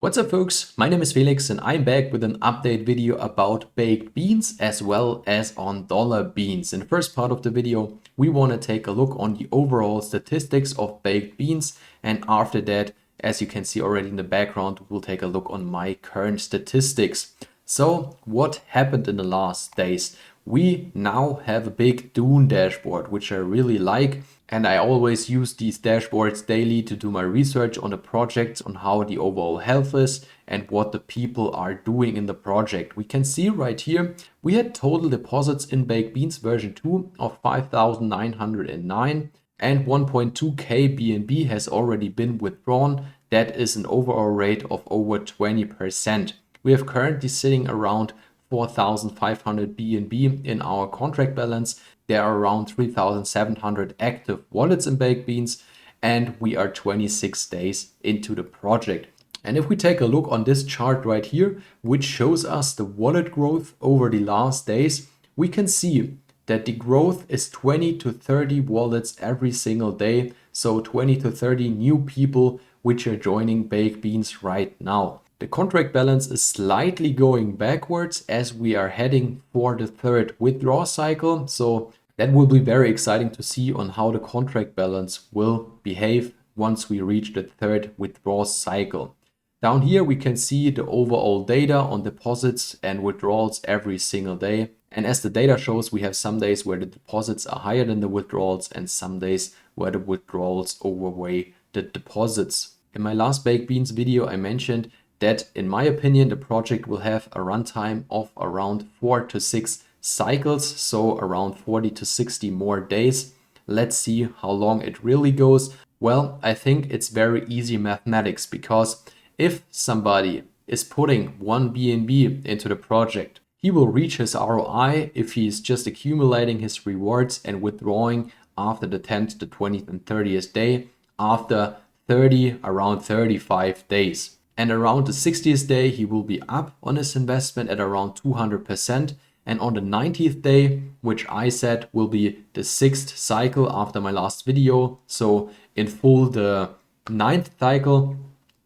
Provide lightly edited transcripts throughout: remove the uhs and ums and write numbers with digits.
What's up folks, my name is Felix and I'm back with an update video about baked beans as well as on dollar beans. In the first part of the video, we want to take a look on the overall statistics of baked beans, and after that, as you can see already in the background, we'll take a look on my current statistics. So what happened in the last days? We now have a big Dune dashboard, which I really like. And I always use these dashboards daily to do my research on the projects, on how the overall health is and what the people are doing in the project. We can see right here, we had total deposits in Baked Beans version 2 of 5,909 and 1.2k BNB has already been withdrawn. That is an overall rate of over 20%. We have currently sitting around 4,500 BNB in our contract balance. There are around 3,700 active wallets in Baked Beans, and we are 26 days into the project. And if we take a look on this chart right here, which shows us the wallet growth over the last days, we can see that the growth is 20 to 30 wallets every single day. So 20 to 30 new people which are joining Baked Beans right now. The contract balance is slightly going backwards as we are heading for the third withdrawal cycle. So that will be very exciting to see on how the contract balance will behave once we reach the third withdrawal cycle. Down here we can see the overall data on deposits and withdrawals every single day. And as the data shows, we have some days where the deposits are higher than the withdrawals and some days where the withdrawals overweigh the deposits. In my last Baked Beans video, I mentioned that in my opinion, the project will have a runtime of around 4 to 6 cycles, so around 40 to 60 more days. Let's see how long it really goes. Well, I think it's very easy mathematics, because if somebody is putting 1 BNB into the project, he will reach his ROI if he is just accumulating his rewards and withdrawing after the 10th, the 20th and 30th day after around 35 days. And around the 60th day, he will be up on his investment at around 200%. And on the 90th day, which I said will be the 6th cycle after my last video, so in full the 9th cycle,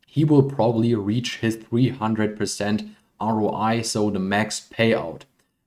he will probably reach his 300% ROI, so the max payout.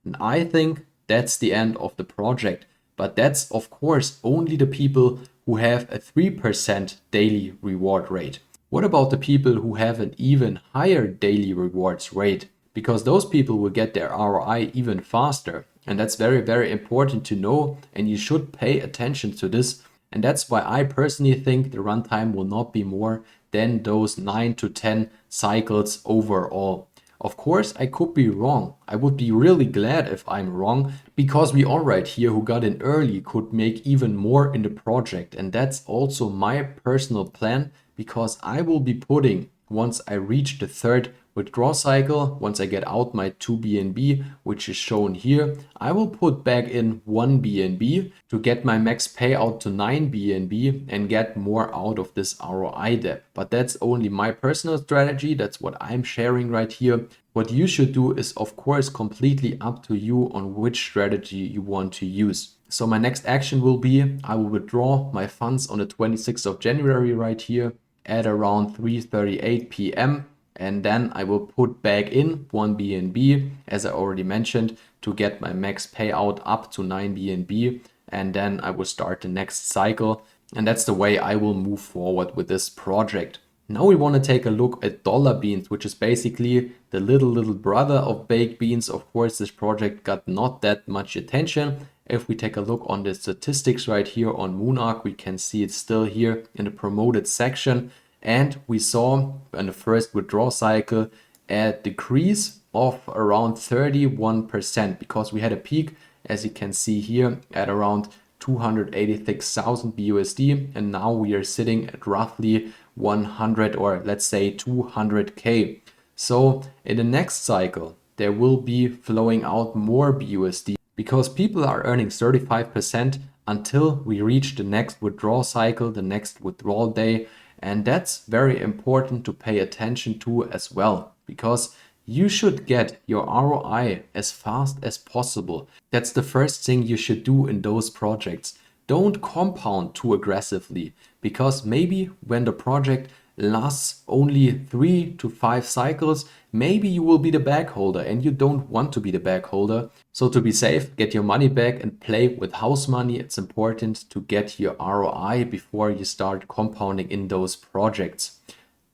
And I think that's the end of the project. But that's of course only the people who have a 3% daily reward rate. What about the people who have an even higher daily rewards rate? Because those people will get their ROI even faster. And that's very, very important to know. And you should pay attention to this. And that's why I personally think the runtime will not be more than those 9 to 10 cycles overall. Of course, I could be wrong. I would be really glad if I'm wrong, because we all right here who got in early could make even more in the project. And that's also my personal plan, because I will be putting, once I reach the third withdrawal cycle, once I get out my 2 BNB, which is shown here, I will put back in 1 BNB to get my max payout to 9 BNB and get more out of this ROI debt. But that's only my personal strategy. That's what I'm sharing right here. What you should do is of course completely up to you on which strategy you want to use. So my next action will be, I will withdraw my funds on the 26th of January right here at around 3:38 p.m. And then I will put back in 1 BNB, as I already mentioned, to get my max payout up to 9 BNB. And then I will start the next cycle. And that's the way I will move forward with this project. Now we want to take a look at dollar beans, which is basically the little brother of Baked Beans. Of course, this project got not that much attention. If we take a look on the statistics right here on Moonark, we can see it's still here in the promoted section. And we saw in the first withdrawal cycle a decrease of around 31%, because we had a peak, as you can see here, at around 286,000 BUSD. And now we are sitting at roughly 100, or let's say 200K. So in the next cycle, there will be flowing out more BUSD, because people are earning 35% until we reach the next withdrawal cycle, the next withdrawal day. And that's very important to pay attention to as well, because you should get your ROI as fast as possible. That's the first thing you should do in those projects. Don't compound too aggressively, because maybe when the project lasts only 3 to 5 cycles, maybe you will be the bag holder and you don't want to be the bag holder. So to be safe, get your money back and play with house money. It's important to get your ROI before you start compounding in those projects.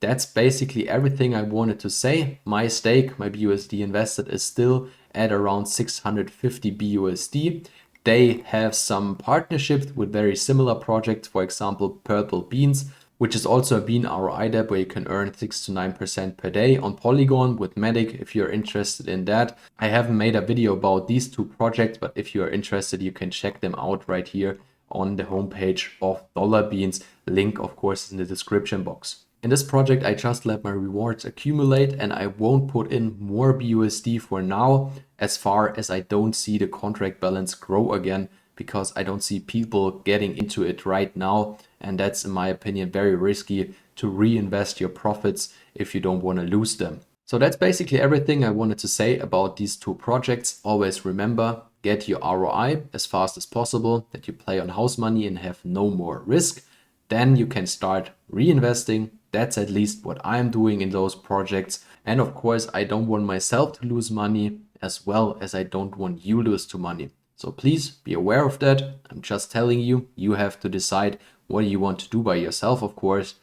That's basically everything I wanted to say. My stake, my BUSD invested, is still at around 650 BUSD. They have some partnerships with very similar projects, for example, Purple Beans, which is also a bean ROI dApp where you can earn 6 to 9% per day on Polygon with Matic if you're interested in that. I haven't made a video about these two projects, but if you're interested, you can check them out right here on the homepage of Dollar Beans. Link, of course, is in the description box. In this project, I just let my rewards accumulate and I won't put in more BUSD for now, as far as I don't see the contract balance grow again, because I don't see people getting into it right now. And that's, in my opinion, very risky to reinvest your profits if you don't want to lose them. So that's basically everything I wanted to say about these two projects. Always remember, get your ROI as fast as possible, that you play on house money and have no more risk. Then you can start reinvesting. That's at least what I'm doing in those projects. And of course, I don't want myself to lose money as well as I don't want you to lose money. So please be aware of that. I'm just telling you, you have to decide what you want to do by yourself, of course.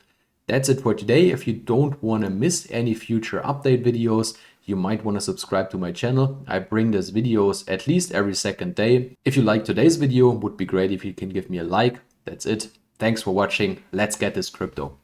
That's it for today. If you don't want to miss any future update videos, you might want to subscribe to my channel. I bring these videos at least every second day. If you like today's video, it would be great if you can give me a like. That's it. Thanks for watching. Let's get this crypto.